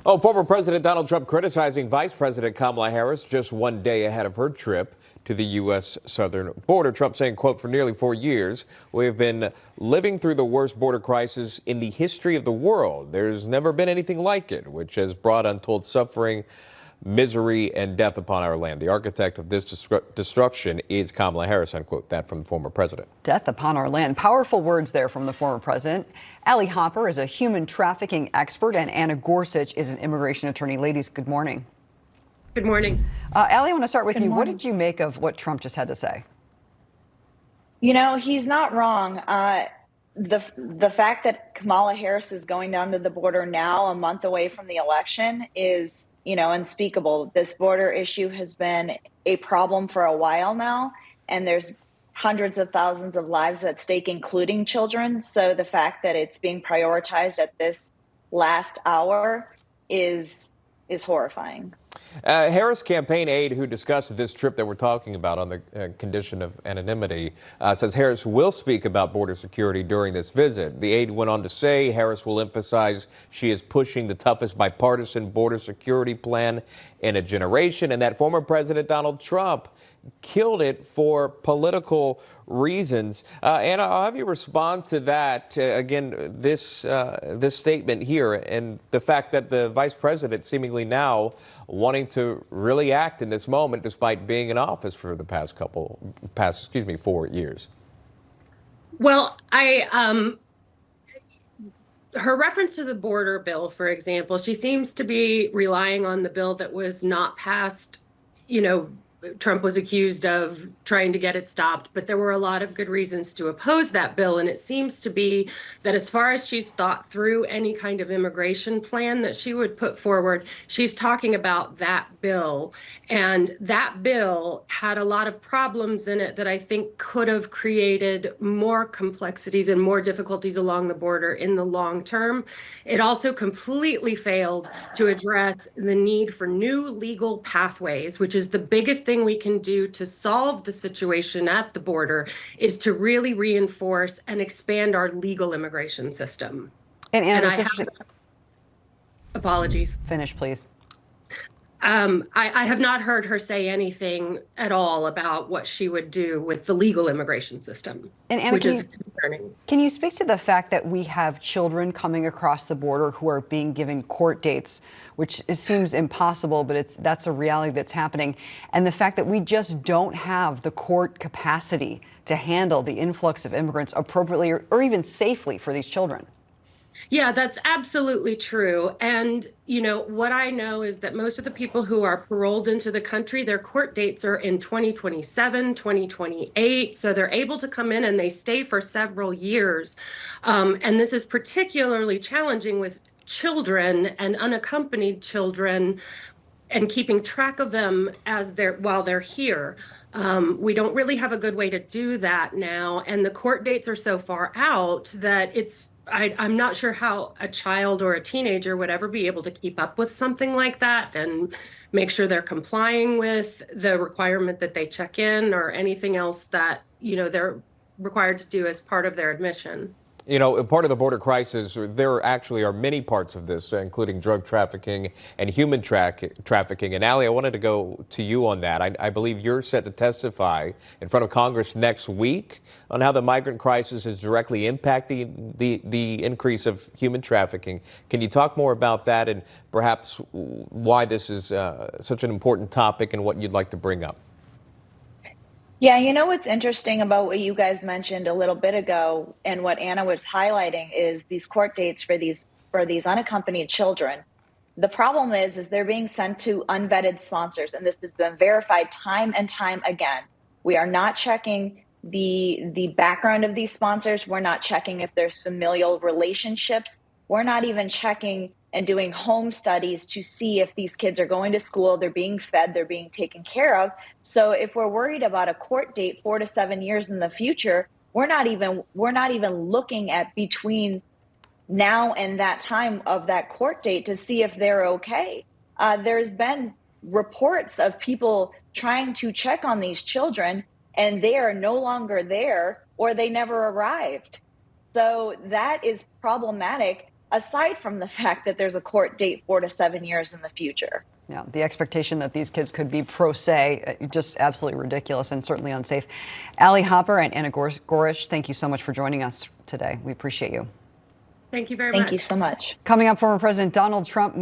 Oh, former President Donald Trump criticizing Vice President Kamala Harris just one day ahead of her trip to the U.S. southern border. Trump saying, quote, "For nearly 4 years, we have been living through the worst border crisis in the history of the world. There's never been anything like it, which has brought untold suffering, misery, and death upon our land. The architect of this destruction is Kamala Harris," unquote. That from the former president. Death upon our land. Powerful words there from the former president. Allie Hopper is a human trafficking expert, and Anna Gorsich is an immigration attorney. Ladies, good morning. Good morning. Allie, I want to start with you. Morning. What did you make of what Trump just had to say? You know, he's not wrong. The fact that Kamala Harris is going down to the border now, a month away from the election, is, unspeakable. This border issue has been a problem for a while now, and there's hundreds of thousands of lives at stake, including children. So the fact that it's being prioritized at this last hour is horrifying. Harris campaign aide who discussed this trip that we're talking about on the condition of anonymity says Harris will speak about border security during this visit. The aide went on to say Harris will emphasize she is pushing the toughest bipartisan border security plan in a generation, and that former President Donald Trump killed it for political reasons. Anna, I'll have you respond to that. Again, this statement here and the fact that the vice president seemingly now wanting to really act in this moment despite being in office for the past 4 years. Well, her reference to the border bill, for example, she seems to be relying on the bill that was not passed. Trump was accused of trying to get it stopped, but there were a lot of good reasons to oppose that bill. And it seems to be that as far as she's thought through any kind of immigration plan that she would put forward, she's talking about that bill. And that bill had a lot of problems in it that I think could have created more complexities and more difficulties along the border in the long term. It also completely failed to address the need for new legal pathways, which is the biggest thing we can do to solve the situation at the border, is to really reinforce and expand our legal immigration system. And it's interesting. Apologies. Finish, please. I have not heard her say anything at all about what she would do with the legal immigration system, and Anna, which is concerning. Can you speak to the fact that we have children coming across the border who are being given court dates, which seems impossible, but that's a reality that's happening, and the fact that we just don't have the court capacity to handle the influx of immigrants appropriately or even safely for these children? Yeah, that's absolutely true. And, what I know is that most of the people who are paroled into the country, their court dates are in 2027, 2028. So they're able to come in and they stay for several years. And this is particularly challenging with children and unaccompanied children and keeping track of them while they're here. We don't really have a good way to do that now. And the court dates are so far out that I'm not sure how a child or a teenager would ever be able to keep up with something like that and make sure they're complying with the requirement that they check in or anything else that, they're required to do as part of their admission. Part of the border crisis, there actually are many parts of this, including drug trafficking and human trafficking. And Allie, I wanted to go to you on that. I believe you're set to testify in front of Congress next week on how the migrant crisis is directly impacting the increase of human trafficking. Can you talk more about that and perhaps why this is such an important topic and what you'd like to bring up? Yeah, what's interesting about what you guys mentioned a little bit ago and what Anna was highlighting is these court dates for these unaccompanied children. The problem is they're being sent to unvetted sponsors, and this has been verified time and time again. We are not checking the background of these sponsors. We're not checking if there's familial relationships. We're not even checking and doing home studies to see if these kids are going to school, they're being fed, they're being taken care of. So if we're worried about a court date 4 to 7 years in the future, we're not even looking at between now and that time of that court date to see if they're okay. There's been reports of people trying to check on these children and they are no longer there or they never arrived. So that is problematic. aside from the fact that there's a court date 4 to 7 years in the future. Yeah, the expectation that these kids could be pro se, just absolutely ridiculous and certainly unsafe. Allie Hopper and Anna Gorsich, thank you so much for joining us today. We appreciate you. Thank you very much. Thank you so much. Coming up, former President Donald Trump